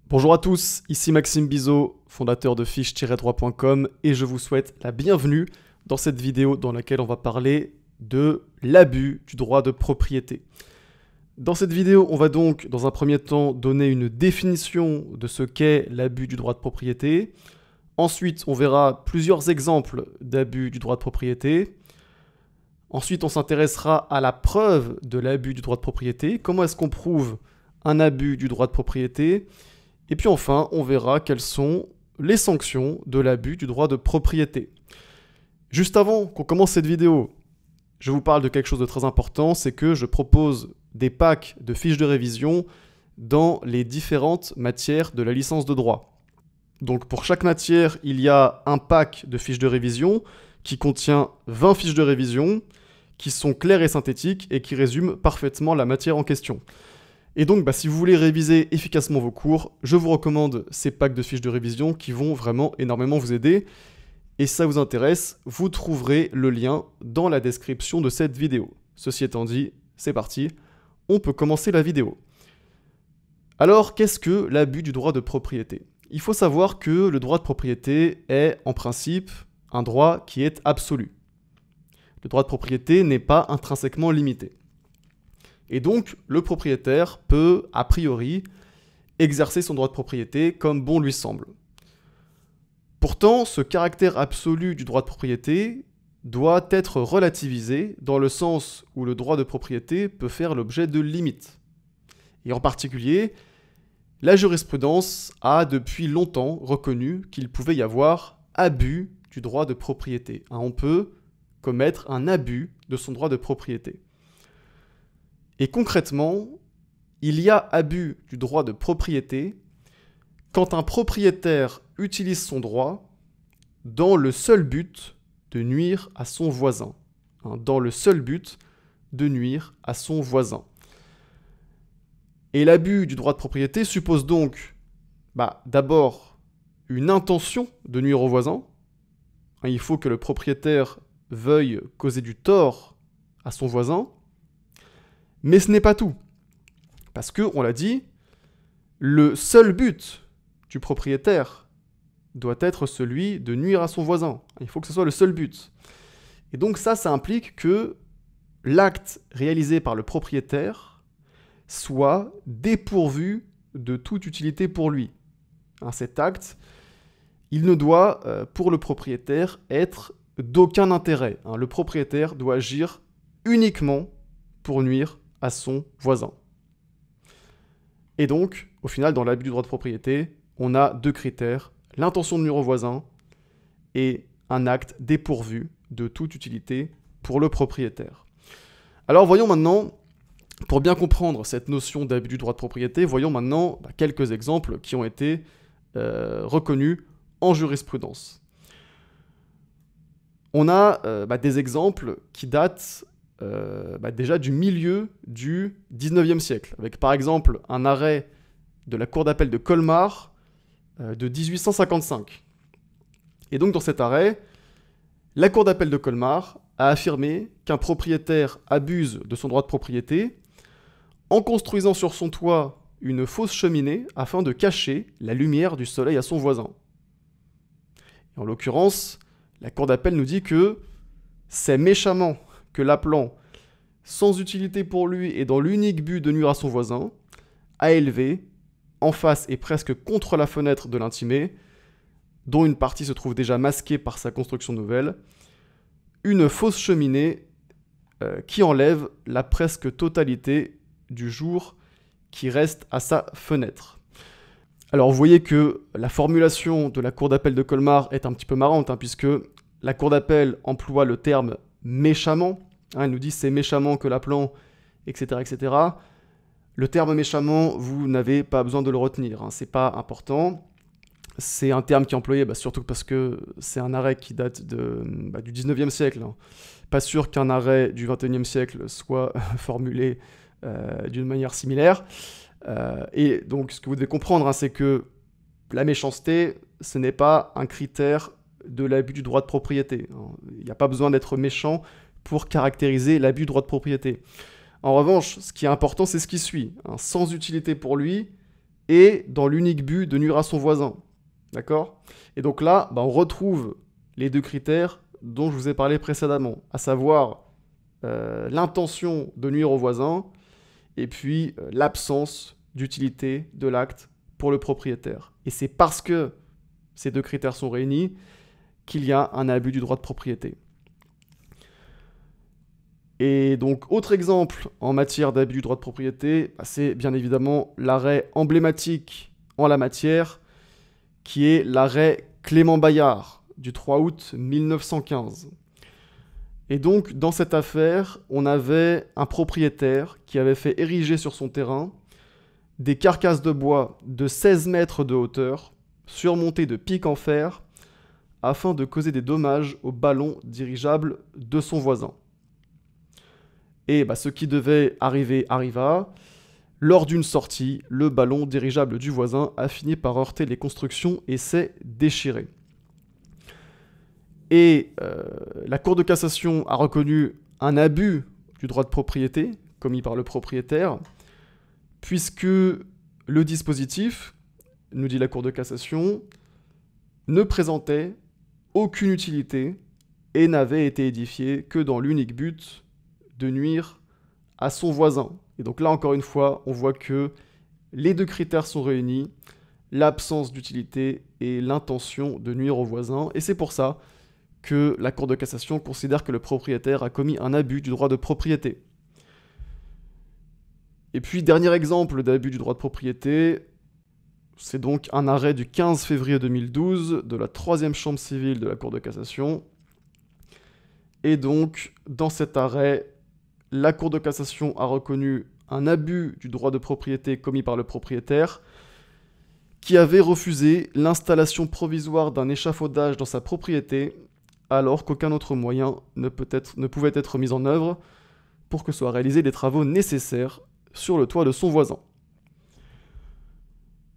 Bonjour à tous, ici Maxime Bizot, fondateur de fiche-droit.com et je vous souhaite la bienvenue dans cette vidéo dans laquelle on va parler de l'abus du droit de propriété. Dans cette vidéo, on va donc dans un premier temps donner une définition de ce qu'est l'abus du droit de propriété. Ensuite, on verra plusieurs exemples d'abus du droit de propriété. Ensuite, on s'intéressera à la preuve de l'abus du droit de propriété. Comment est-ce qu'on prouve un abus du droit de propriété? Et puis enfin, on verra quelles sont les sanctions de l'abus du droit de propriété. Juste avant qu'on commence cette vidéo, je vous parle de quelque chose de très important, c'est que je propose des packs de fiches de révision dans les différentes matières de la licence de droit. Donc pour chaque matière, il y a un pack de fiches de révision qui contient 20 fiches de révision qui sont claires et synthétiques et qui résument parfaitement la matière en question. Et donc, si vous voulez réviser efficacement vos cours, je vous recommande ces packs de fiches de révision qui vont vraiment énormément vous aider. Et si ça vous intéresse, vous trouverez le lien dans la description de cette vidéo. Ceci étant dit, c'est parti, on peut commencer la vidéo. Alors, qu'est-ce que l'abus du droit de propriété? Il faut savoir que le droit de propriété est, en principe, un droit qui est absolu. Le droit de propriété n'est pas intrinsèquement limité. Et donc, le propriétaire peut, a priori, exercer son droit de propriété comme bon lui semble. Pourtant, ce caractère absolu du droit de propriété doit être relativisé dans le sens où le droit de propriété peut faire l'objet de limites. Et en particulier, la jurisprudence a depuis longtemps reconnu qu'il pouvait y avoir abus du droit de propriété. On peut commettre un abus de son droit de propriété. Et concrètement, il y a abus du droit de propriété quand un propriétaire utilise son droit dans le seul but de nuire à son voisin. Dans le seul but de nuire à son voisin. Et l'abus du droit de propriété suppose donc d'abord une intention de nuire au voisin. Il faut que le propriétaire veuille causer du tort à son voisin. Mais ce n'est pas tout. Parce que, on l'a dit, le seul but du propriétaire doit être celui de nuire à son voisin. Il faut que ce soit le seul but. Et donc ça implique que l'acte réalisé par le propriétaire soit dépourvu de toute utilité pour lui. Cet acte, il ne doit, pour le propriétaire, être d'aucun intérêt. Le propriétaire doit agir uniquement pour nuire à son voisin. Et donc, au final, dans l'abus du droit de propriété, on a deux critères, l'intention de nuire au voisin et un acte dépourvu de toute utilité pour le propriétaire. Alors voyons maintenant, pour bien comprendre cette notion d'abus du droit de propriété, voyons maintenant quelques exemples qui ont été reconnus en jurisprudence. On a des exemples qui datent déjà du milieu du 19e siècle, avec par exemple un arrêt de la Cour d'appel de Colmar de 1855. Et donc dans cet arrêt, la Cour d'appel de Colmar a affirmé qu'un propriétaire abuse de son droit de propriété en construisant sur son toit une fausse cheminée afin de cacher la lumière du soleil à son voisin. Et en l'occurrence, la Cour d'appel nous dit que c'est méchamment que l'appelant, sans utilité pour lui et dans l'unique but de nuire à son voisin, a élevé, en face et presque contre la fenêtre de l'intimé, dont une partie se trouve déjà masquée par sa construction nouvelle, une fausse cheminée qui enlève la presque totalité du jour qui reste à sa fenêtre. Alors vous voyez que la formulation de la Cour d'appel de Colmar est un petit peu marrante, puisque la Cour d'appel emploie le terme méchamment. Elle nous dit c'est méchamment que l'appelant, etc., etc. Le terme méchamment, vous n'avez pas besoin de le retenir, c'est pas important. C'est un terme qui est employé surtout parce que c'est un arrêt qui date du 19e siècle. Pas sûr qu'un arrêt du 21e siècle soit formulé d'une manière similaire. Et donc ce que vous devez comprendre, c'est que la méchanceté, ce n'est pas un critère de l'abus du droit de propriété. Il n'y a pas besoin d'être méchant pour caractériser l'abus du droit de propriété. En revanche, ce qui est important, c'est ce qui suit. Sans utilité pour lui et dans l'unique but de nuire à son voisin. D'accord? Et donc là, on retrouve les deux critères dont je vous ai parlé précédemment, à savoir l'intention de nuire au voisin et puis l'absence d'utilité de l'acte pour le propriétaire. Et c'est parce que ces deux critères sont réunis qu'il y a un abus du droit de propriété. Et donc, autre exemple en matière d'abus du droit de propriété, c'est bien évidemment l'arrêt emblématique en la matière, qui est l'arrêt Clément Bayard du 3 août 1915. Et donc, dans cette affaire, on avait un propriétaire qui avait fait ériger sur son terrain des carcasses de bois de 16 mètres de hauteur, surmontées de pics en fer, afin de causer des dommages au ballon dirigeable de son voisin. Et ce qui devait arriver arriva. Lors d'une sortie, le ballon dirigeable du voisin a fini par heurter les constructions et s'est déchiré. Et la Cour de cassation a reconnu un abus du droit de propriété commis par le propriétaire, puisque le dispositif, nous dit la Cour de cassation, ne présentait aucune utilité et n'avait été édifié que dans l'unique but de nuire à son voisin. Et donc là, encore une fois, on voit que les deux critères sont réunis, l'absence d'utilité et l'intention de nuire au voisin. Et c'est pour ça que la Cour de cassation considère que le propriétaire a commis un abus du droit de propriété. Et puis, dernier exemple d'abus du droit de propriété, c'est donc un arrêt du 15 février 2012 de la 3e chambre civile de la Cour de cassation. Et donc, dans cet arrêt, la Cour de cassation a reconnu un abus du droit de propriété commis par le propriétaire qui avait refusé l'installation provisoire d'un échafaudage dans sa propriété alors qu'aucun autre moyen ne pouvait être mis en œuvre pour que soient réalisés les travaux nécessaires sur le toit de son voisin.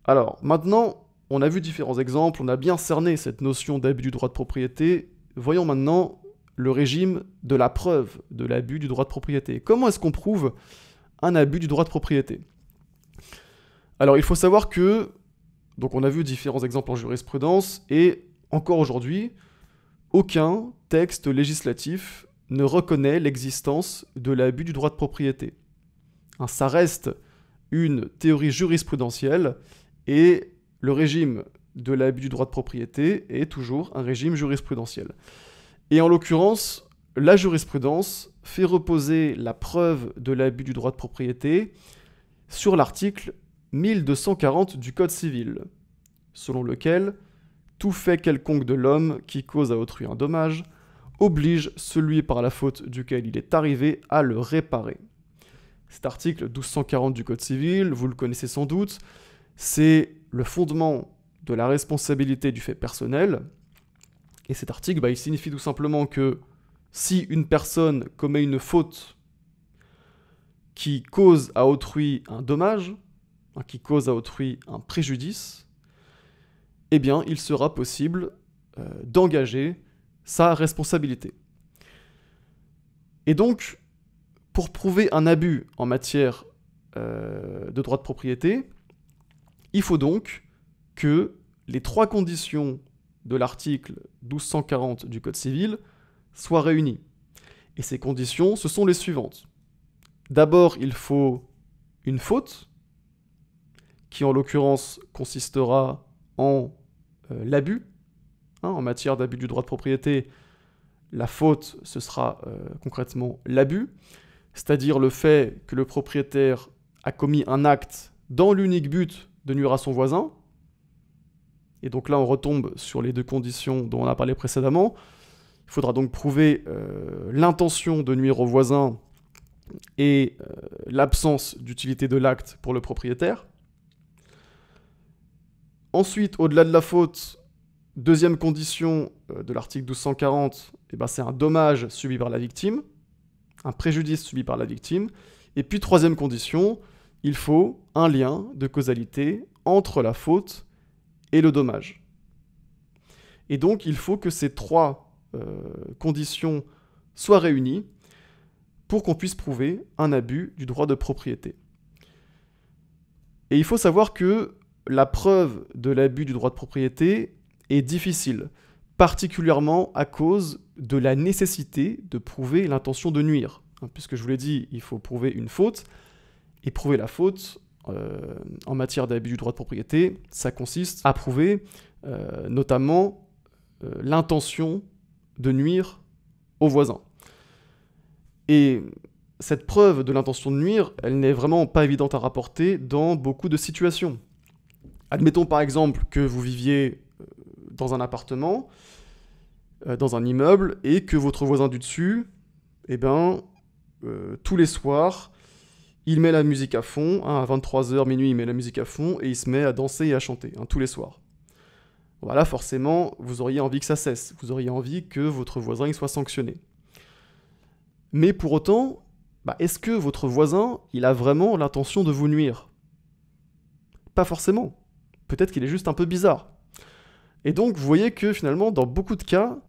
Alors, maintenant, on a vu différents exemples, on a bien cerné cette notion d'abus du droit de propriété. Voyons maintenant le régime de la preuve de l'abus du droit de propriété. Comment est-ce qu'on prouve un abus du droit de propriété? Alors, il faut savoir que, donc on a vu différents exemples en jurisprudence, et encore aujourd'hui, aucun texte législatif ne reconnaît l'existence de l'abus du droit de propriété. Ça reste une théorie jurisprudentielle, et le régime de l'abus du droit de propriété est toujours un régime jurisprudentiel. Et en l'occurrence, la jurisprudence fait reposer la preuve de l'abus du droit de propriété sur l'article 1240 du Code civil, selon lequel tout fait quelconque de l'homme qui cause à autrui un dommage oblige celui par la faute duquel il est arrivé à le réparer. Cet article 1240 du Code civil, vous le connaissez sans doute, c'est le fondement de la responsabilité du fait personnel. Et cet article, il signifie tout simplement que si une personne commet une faute qui cause à autrui un dommage, qui cause à autrui un préjudice, eh bien, il sera possible d'engager sa responsabilité. Et donc, pour prouver un abus en matière de droit de propriété, il faut donc que les 3 conditions de l'article 1240 du Code civil soient réunies. Et ces conditions, ce sont les suivantes. D'abord, il faut une faute, qui en l'occurrence consistera en l'abus. En matière d'abus du droit de propriété, la faute, ce sera concrètement l'abus, c'est-à-dire le fait que le propriétaire a commis un acte dans l'unique but de nuire à son voisin. Et donc là, on retombe sur les 2 conditions dont on a parlé précédemment. Il faudra donc prouver l'intention de nuire au voisin et l'absence d'utilité de l'acte pour le propriétaire. Ensuite, au-delà de la faute, 2e condition de l'article 1240, c'est un dommage subi par la victime, un préjudice subi par la victime. Et puis 3e condition, il faut un lien de causalité entre la faute et le dommage. Et donc, il faut que ces 3 conditions soient réunies pour qu'on puisse prouver un abus du droit de propriété. Et il faut savoir que la preuve de l'abus du droit de propriété est difficile, particulièrement à cause de la nécessité de prouver l'intention de nuire. Puisque je vous l'ai dit, il faut prouver une faute, et prouver la faute en matière d'abus du droit de propriété, ça consiste à prouver notamment l'intention de nuire au voisin. Et cette preuve de l'intention de nuire, elle n'est vraiment pas évidente à rapporter dans beaucoup de situations. Admettons par exemple que vous viviez dans un appartement, dans un immeuble, et que votre voisin du dessus, tous les soirs, il met la musique à fond, à 23h, minuit, il met la musique à fond, et il se met à danser et à chanter, tous les soirs. Voilà, forcément, vous auriez envie que ça cesse, vous auriez envie que votre voisin il soit sanctionné. Mais pour autant, est-ce que votre voisin, il a vraiment l'intention de vous nuire? Pas forcément. Peut-être qu'il est juste un peu bizarre. Et donc, vous voyez que finalement, dans beaucoup de cas,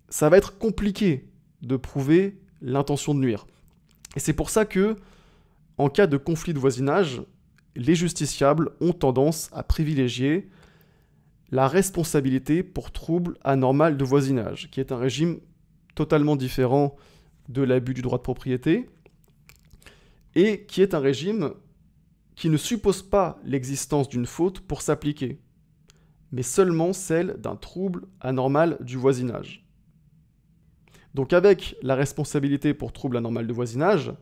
ça va être compliqué de prouver l'intention de nuire. Et c'est pour ça que, en cas de conflit de voisinage, les justiciables ont tendance à privilégier la responsabilité pour trouble anormal de voisinage, qui est un régime totalement différent de l'abus du droit de propriété, et qui est un régime qui ne suppose pas l'existence d'une faute pour s'appliquer, mais seulement celle d'un trouble anormal du voisinage. Donc avec la responsabilité pour trouble anormal de voisinage,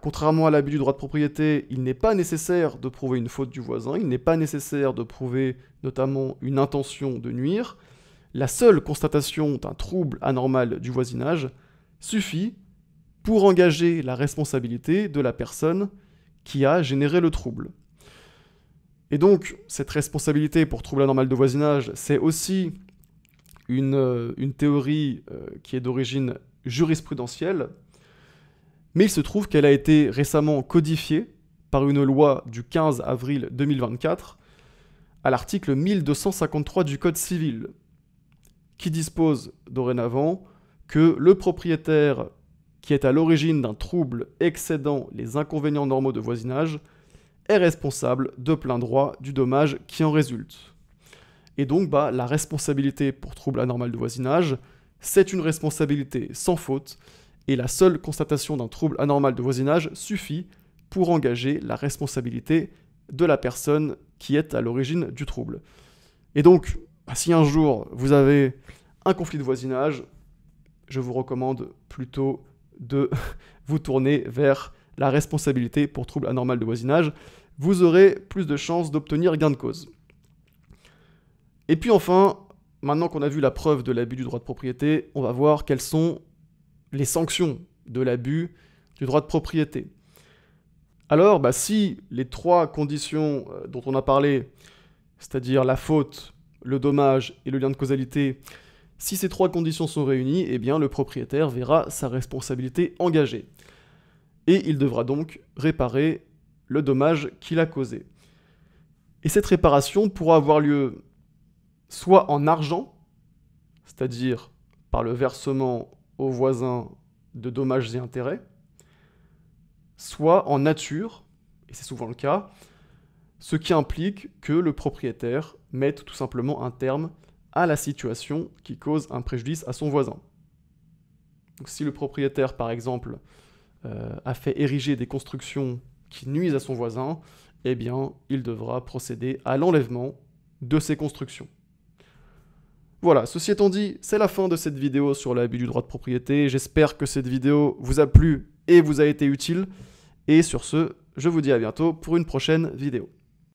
contrairement à l'abus du droit de propriété, il n'est pas nécessaire de prouver une faute du voisin, il n'est pas nécessaire de prouver notamment une intention de nuire. La seule constatation d'un trouble anormal du voisinage suffit pour engager la responsabilité de la personne qui a généré le trouble. Et donc, cette responsabilité pour trouble anormal de voisinage, c'est aussi une théorie qui est d'origine jurisprudentielle, mais il se trouve qu'elle a été récemment codifiée par une loi du 15 avril 2024 à l'article 1253 du Code civil, qui dispose dorénavant que le propriétaire qui est à l'origine d'un trouble excédant les inconvénients normaux de voisinage est responsable de plein droit du dommage qui en résulte. Et donc, la responsabilité pour trouble anormal de voisinage, c'est une responsabilité sans faute, et la seule constatation d'un trouble anormal de voisinage suffit pour engager la responsabilité de la personne qui est à l'origine du trouble. Et donc, si un jour vous avez un conflit de voisinage, je vous recommande plutôt de vous tourner vers la responsabilité pour trouble anormal de voisinage. Vous aurez plus de chances d'obtenir gain de cause. Et puis enfin, maintenant qu'on a vu la preuve de l'abus du droit de propriété, on va voir quelles sont les sanctions de l'abus du droit de propriété. Alors, si les trois conditions dont on a parlé, c'est-à-dire la faute, le dommage et le lien de causalité, si ces trois conditions sont réunies, le propriétaire verra sa responsabilité engagée. Et il devra donc réparer le dommage qu'il a causé. Et cette réparation pourra avoir lieu soit en argent, c'est-à-dire par le versement aux voisins de dommages et intérêts, soit en nature, et c'est souvent le cas, ce qui implique que le propriétaire mette tout simplement un terme à la situation qui cause un préjudice à son voisin. Donc, si le propriétaire, par exemple, a fait ériger des constructions qui nuisent à son voisin, il devra procéder à l'enlèvement de ces constructions. Voilà, ceci étant dit, c'est la fin de cette vidéo sur l'abus du droit de propriété. J'espère que cette vidéo vous a plu et vous a été utile. Et sur ce, je vous dis à bientôt pour une prochaine vidéo.